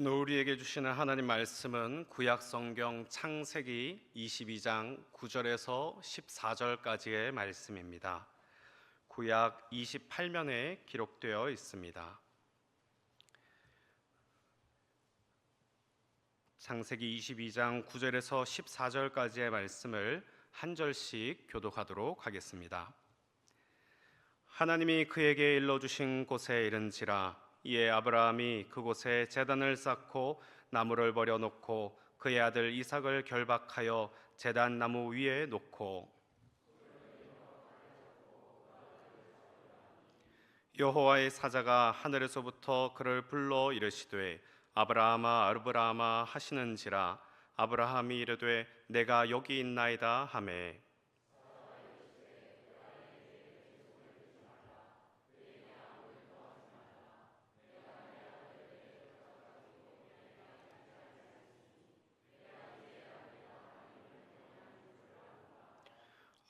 오늘 우리에게 주시는 하나님 말씀은 구약 성경 창세기 22장 9절에서 14절까지의 말씀입니다. 구약 28면에 기록되어 있습니다. 창세기 22장 9절에서 14절까지의 말씀을 한 절씩 교독하도록 하겠습니다. 하나님이 그에게 일러주신 곳에 이른지라 이에 아브라함이 그곳에 제단을 쌓고 나무를 버려놓고 그의 아들 이삭을 결박하여 제단 나무 위에 놓고 여호와의 사자가 하늘에서부터 그를 불러 이르시되 아브라함아 아브라함아 하시는지라 아브라함이 이르되 내가 여기 있나이다 하매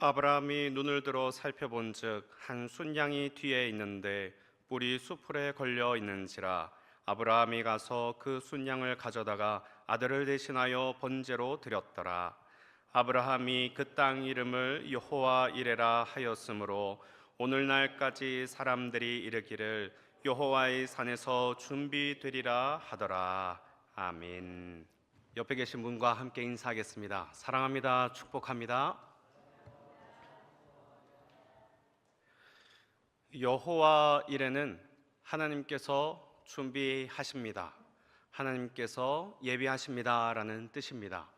아브라함이 눈을 들어 살펴본즉 한 순양이 뒤에 있는데 뿔이 수풀에 걸려 있는지라 아브라함이 가서 그 순양을 가져다가 아들을 대신하여 번제로 드렸더라. 아브라함이 그 땅 이름을 여호와 이레라 하였으므로 오늘날까지 사람들이 이르기를 여호와의 산에서 준비되리라 하더라. 아멘. 옆에 계신 분과 함께 인사하겠습니다. 사랑합니다. 축복합니다. 여호와 이레는 하나님께서 준비하십니다. 하나님께서 예비하십니다라는 뜻입니다.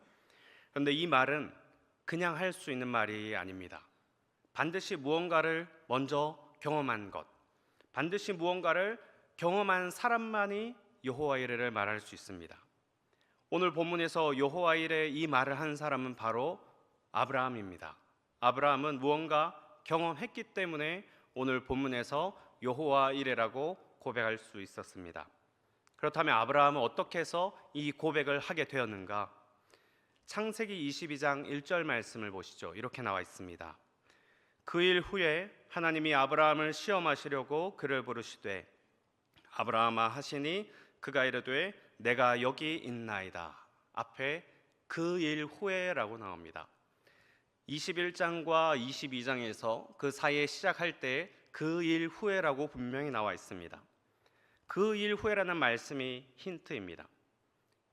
그런데 이 말은 그냥 할 수 있는 말이 아닙니다. 반드시 무언가를 먼저 경험한 것, 반드시 무언가를 경험한 사람만이 여호와 이레를 말할 수 있습니다. 오늘 본문에서 여호와 이레 이 말을 한 사람은 바로 아브라함입니다. 아브라함은 무언가 경험했기 때문에 오늘 본문에서 여호와 이레라고 고백할 수 있었습니다. 그렇다면 아브라함은 어떻게 해서 이 고백을 하게 되었는가? 창세기 22장 1절 말씀을 보시죠. 이렇게 나와 있습니다. 그 일 후에 하나님이 아브라함을 시험하시려고 그를 부르시되 아브라함아 하시니 그가 이르되 내가 여기 있나이다. 앞에 그 일 후에라고 나옵니다. 21장과 22장에서 그 사이에 시작할 때 그 일 후에라고 분명히 나와 있습니다. 그 일 후에라는 말씀이 힌트입니다.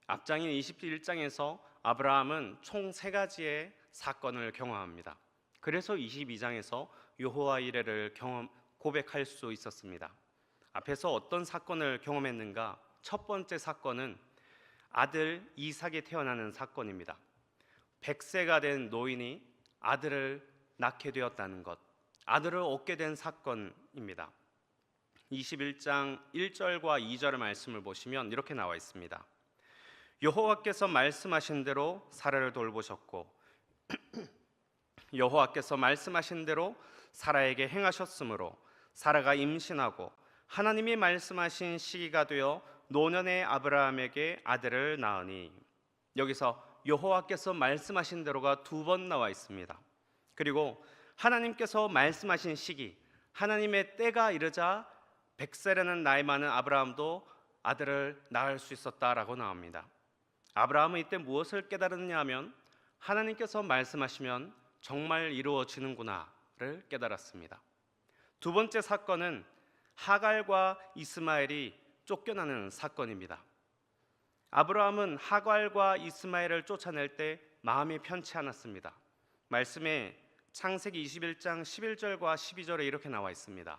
앞장인 21장에서 아브라함은 총 3가지의 사건을 경험합니다. 그래서 22장에서 여호와 이레를 고백할 수 있었습니다. 앞에서 어떤 사건을 경험했는가? 첫 번째 사건은 아들 이삭이 태어나는 사건입니다. 100세가 된 노인이 아들을 낳게 되었다는 것, 아들을 얻게 된 사건입니다. 21장 1절과 2절의 말씀을 보시면 이렇게 나와 있습니다. 여호와께서 말씀하신 대로 사라를 돌보셨고 여호와께서 말씀하신 대로 사라에게 행하셨으므로 사라가 임신하고 하나님이 말씀하신 시기가 되어 노년의 아브라함에게 아들을 낳으니, 여기서 여호와께서 말씀하신 대로가 2번 나와 있습니다. 그리고 하나님께서 말씀하신 시기, 하나님의 때가 이르자 100세라는 나이 많은 아브라함도 아들을 낳을 수 있었다라고 나옵니다. 아브라함은 이때 무엇을 깨달았냐 하면 하나님께서 말씀하시면 정말 이루어지는구나를 깨달았습니다. 2번째 사건은 하갈과 이스마엘이 쫓겨나는 사건입니다. 아브라함은 하갈과 이스마엘을 쫓아낼 때 마음이 편치 않았습니다. 말씀에 창세기 21장 11절과 12절에 이렇게 나와 있습니다.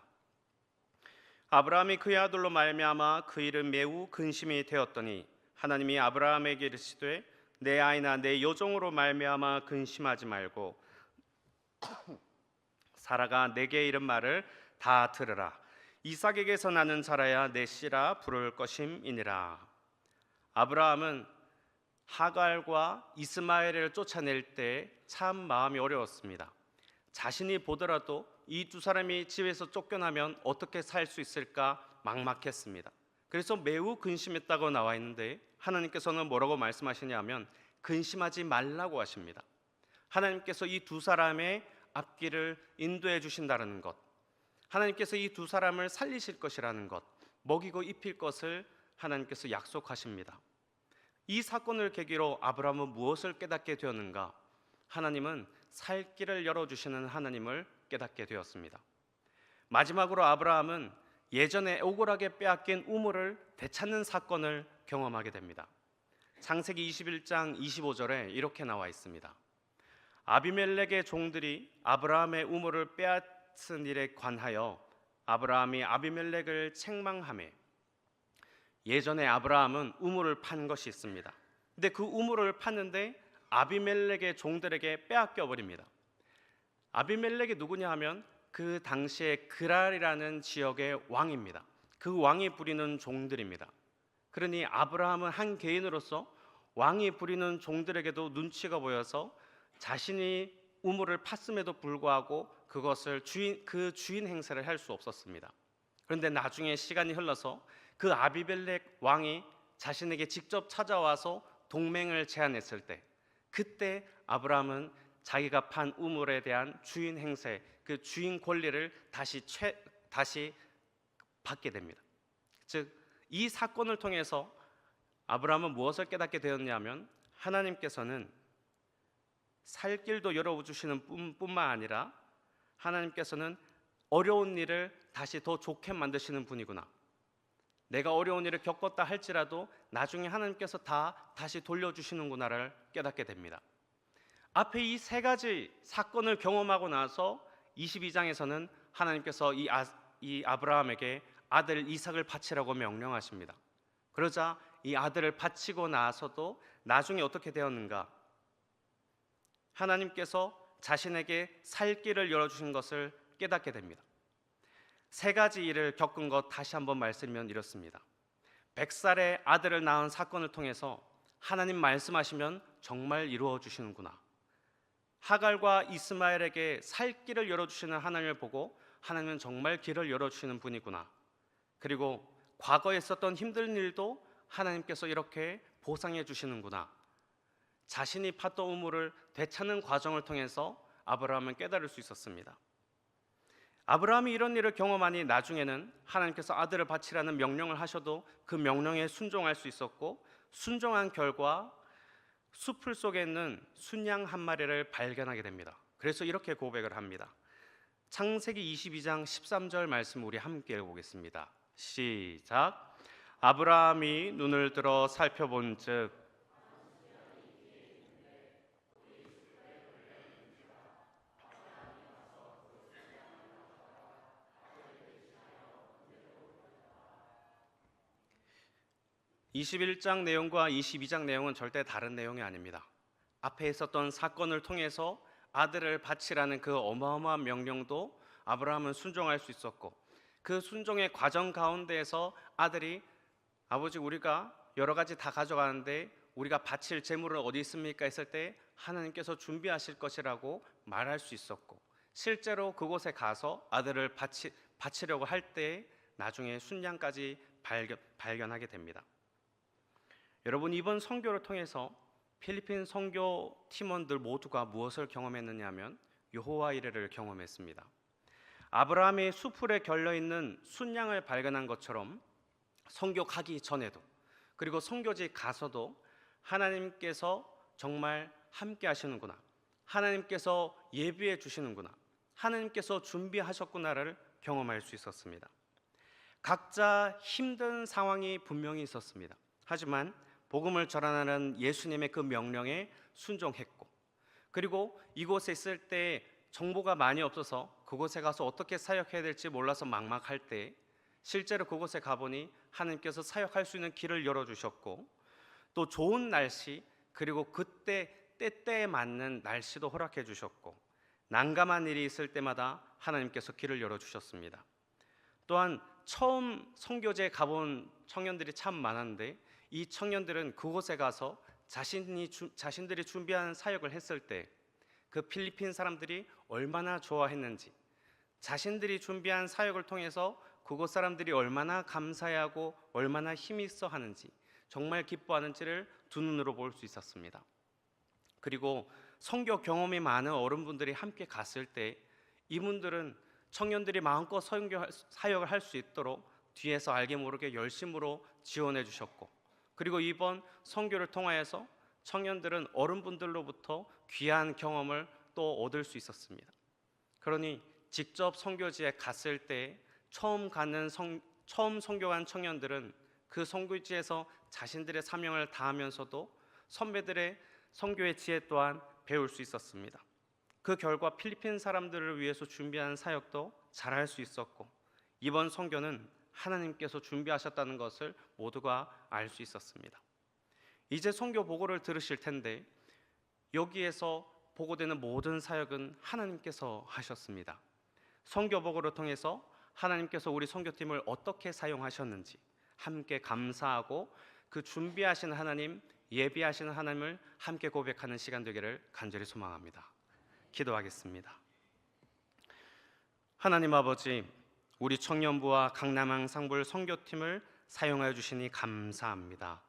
아브라함이 그의 아들로 말미암아 그 일은 매우 근심이 되었더니 하나님이 아브라함에게 이르시되 내 아이나 내 여종으로 말미암아 근심하지 말고 사라가 내게 이른 말을 다 들으라. 이삭에게서 나는 자라야 내 씨라 부를 것임이니라. 아브라함은 하갈과 이스마엘을 쫓아낼 때 참 마음이 어려웠습니다. 자신이 보더라도 이 2사람이 집에서 쫓겨나면 어떻게 살 수 있을까 막막했습니다. 그래서 매우 근심했다고 나와 있는데 하나님께서는 뭐라고 말씀하시냐면 근심하지 말라고 하십니다. 하나님께서 이 2사람의 앞길을 인도해 주신다는 것, 하나님께서 이 2사람을 살리실 것이라는 것, 먹이고 입힐 것을 하나님께서 약속하십니다. 이 사건을 계기로 아브라함은 무엇을 깨닫게 되었는가? 하나님은 살 길을 열어주시는 하나님을 깨닫게 되었습니다. 마지막으로 아브라함은 예전에 억울하게 빼앗긴 우물을 되찾는 사건을 경험하게 됩니다. 창세기 21장 25절에 이렇게 나와 있습니다. 아비멜렉의 종들이 아브라함의 우물을 빼앗은 일에 관하여 아브라함이 아비멜렉을 책망하매, 예전에 아브라함은 우물을 판 것이 있습니다. 근데 그 우물을 팠는데 아비멜렉의 종들에게 빼앗겨 버립니다. 아비멜렉이 누구냐 하면 그 당시에 그랄이라는 지역의 왕입니다. 그 왕이 부리는 종들입니다. 그러니 아브라함은 한 개인으로서 왕이 부리는 종들에게도 눈치가 보여서 자신이 우물을 팠음에도 불구하고 그것을 그 주인 행세를 할 수 없었습니다. 그런데 나중에 시간이 흘러서 그 아비멜렉 왕이 자신에게 직접 찾아와서 동맹을 제안했을 때, 그때 아브라함은 자기가 판 우물에 대한 주인 행세, 그 주인 권리를 다시 받게 됩니다. 즉, 이 사건을 통해서 아브라함은 무엇을 깨닫게 되었냐면, 하나님께서는 살 길도 열어주시는 뿐만 아니라 하나님께서는 어려운 일을 다시 더 좋게 만드시는 분이구나. 내가 어려운 일을 겪었다 할지라도 나중에 하나님께서 다시 돌려주시는구나를 깨닫게 됩니다. 앞에 이 세 가지 사건을 경험하고 나서 22장에서는 하나님께서 이 아브라함에게 아들 이삭을 바치라고 명령하십니다. 그러자 이 아들을 바치고 나서도 나중에 어떻게 되었는가? 하나님께서 자신에게 살 길을 열어주신 것을 깨닫게 됩니다. 세 가지 일을 겪은 것 다시 한번 말씀드리면 이렇습니다. 100살의 아들을 낳은 사건을 통해서 하나님 말씀하시면 정말 이루어 주시는구나. 하갈과 이스마엘에게 살 길을 열어주시는 하나님을 보고 하나님은 정말 길을 열어주시는 분이구나. 그리고 과거에 있었던 힘든 일도 하나님께서 이렇게 보상해 주시는구나. 자신이 팠던 우물을 되찾는 과정을 통해서 아브라함은 깨달을 수 있었습니다. 아브라함이 이런 일을 경험하니 나중에는 하나님께서 아들을 바치라는 명령을 하셔도 그 명령에 순종할 수 있었고, 순종한 결과 수풀 속에 있는 순양 한 마리를 발견하게 됩니다. 그래서 이렇게 고백을 합니다. 창세기 22장 13절 말씀 우리 함께 읽어보겠습니다. 시작. 아브라함이 눈을 들어 살펴본즉 21장 내용과 22장 내용은 절대 다른 내용이 아닙니다. 앞에 있었던 사건을 통해서 아들을 바치라는 그 어마어마한 명령도 아브라함은 순종할 수 있었고, 그 순종의 과정 가운데에서 아들이 아버지 우리가 여러 가지 다 가져가는데 우리가 바칠 재물은 어디 있습니까? 했을 때 하나님께서 준비하실 것이라고 말할 수 있었고, 실제로 그곳에 가서 아들을 바치려고 할 때 나중에 순양까지 발견하게 됩니다. 여러분, 이번 선교를 통해서 필리핀 선교 팀원들 모두가 무엇을 경험했느냐 하면 여호와 이레를 경험했습니다. 아브라함이 수풀에 결려있는 순양을 발견한 것처럼 선교 가기 전에도, 그리고 선교지 가서도 하나님께서 정말 함께 하시는구나, 하나님께서 예비해 주시는구나, 하나님께서 준비하셨구나를 경험할 수 있었습니다. 각자 힘든 상황이 분명히 있었습니다. 하지만 복음을 전하는 예수님의 그 명령에 순종했고, 그리고 이곳에 있을 때 정보가 많이 없어서 그곳에 가서 어떻게 사역해야 될지 몰라서 막막할 때 실제로 그곳에 가보니 하나님께서 사역할 수 있는 길을 열어주셨고, 또 좋은 날씨, 그리고 그때 때때에 맞는 날씨도 허락해 주셨고, 난감한 일이 있을 때마다 하나님께서 길을 열어주셨습니다. 또한 처음 선교지에 가본 청년들이 참 많았는데, 이 청년들은 그곳에 가서 자신들이 준비한 사역을 했을 때 그 필리핀 사람들이 얼마나 좋아했는지, 자신들이 준비한 사역을 통해서 그곳 사람들이 얼마나 감사해하고 얼마나 힘이 있어 하는지, 정말 기뻐하는지를 두 눈으로 볼 수 있었습니다. 그리고 선교 경험이 많은 어른분들이 함께 갔을 때 이분들은 청년들이 마음껏 사역을 할 수 있도록 뒤에서 알게 모르게 열심으로 지원해 주셨고, 그리고 이번 선교를 통하여서 청년들은 어른분들로부터 귀한 경험을 또 얻을 수 있었습니다. 그러니 직접 선교지에 갔을 때 처음 선교한 청년들은 그 선교지에서 자신들의 사명을 다하면서도 선배들의 선교의 지혜 또한 배울 수 있었습니다. 그 결과 필리핀 사람들을 위해서 준비한 사역도 잘할 수 있었고, 이번 선교는 하나님께서 준비하셨다는 것을 모두가 알 수 있었습니다. 이제 선교 보고를 들으실 텐데, 여기에서 보고되는 모든 사역은 하나님께서 하셨습니다. 선교 보고를 통해서 하나님께서 우리 선교팀을 어떻게 사용하셨는지 함께 감사하고, 그 준비하신 하나님, 예비하시는 하나님을 함께 고백하는 시간 되기를 간절히 소망합니다. 기도하겠습니다. 하나님 아버지, 우리 청년부와 강남항 상불 선교팀을 사용하여 주시니 감사합니다.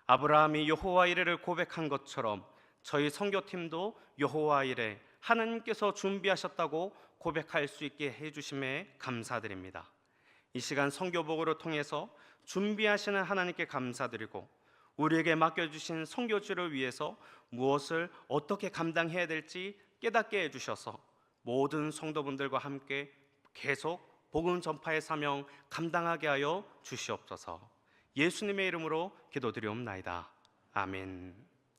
아브라함이 여호와 이레를 고백한 것처럼 저희 선교팀도 여호와 이레, 하나님께서 준비하셨다고 고백할 수 있게 해주심에 감사드립니다. 이 시간 선교 보고를 통해서 준비하시는 하나님께 감사드리고, 우리에게 맡겨주신 선교지를 위해서 무엇을 어떻게 감당해야 될지 깨닫게 해주셔서 모든 성도분들과 함께 계속 복음 전파의 사명 감당하게 하여 주시옵소서. 예수님의 이름으로 기도드리옵나이다. 아멘.